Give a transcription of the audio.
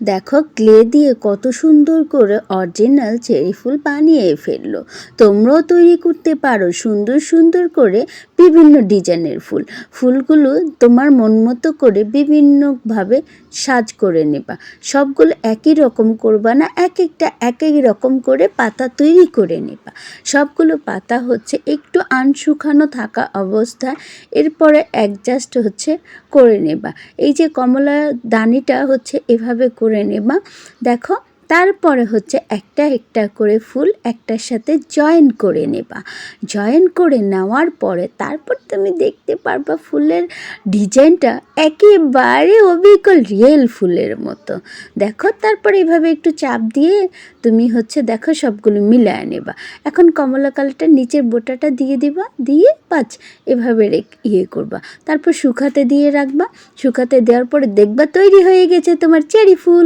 দেখো ক্লে দিয়ে কত সুন্দর করে অরিজিনাল চেরি ফুল বানিয়ে ফেললো। তোমরাও তৈরি করতে পারো সুন্দর সুন্দর করে বিভিন্ন ডিজাইনের ফুল। ফুলগুলো তোমার মন মতো করে বিভিন্নভাবে সাজ করে নেবা। সবগুলো একই রকম করবা না, এক একটা এক এক রকম করে পাতা তৈরি করে নেবা। সবগুলো পাতা হচ্ছে একটু আনশুকানো থাকা অবস্থায় এরপরে অ্যাডজাস্ট করে নেবা। এই যে কমলা দানিটা এভাবে করে নেবা। দেখো তারপরে একটা একটা করে ফুল একটার সাথে জয়েন করে নেবা। জয়েন করে নেওয়ার পরে তারপর তুমি দেখতে পারবা ফুলের ডিজাইনটা একেবারে অবিকল রিয়েল ফুলের মতো। দেখো তারপর এভাবে একটু চাপ দিয়ে তুমি দেখো সবগুলো মিলায় নেবা। এখন কমলা কালারটা নিচের বোটাটা দিয়ে দিবা, দিয়ে এভাবে করবা। তারপর শুকাতে দিয়ে রাখবা। শুকাতে দেওয়ার পরে দেখবা তৈরি হয়ে গেছে তোমার চেরি ফুল।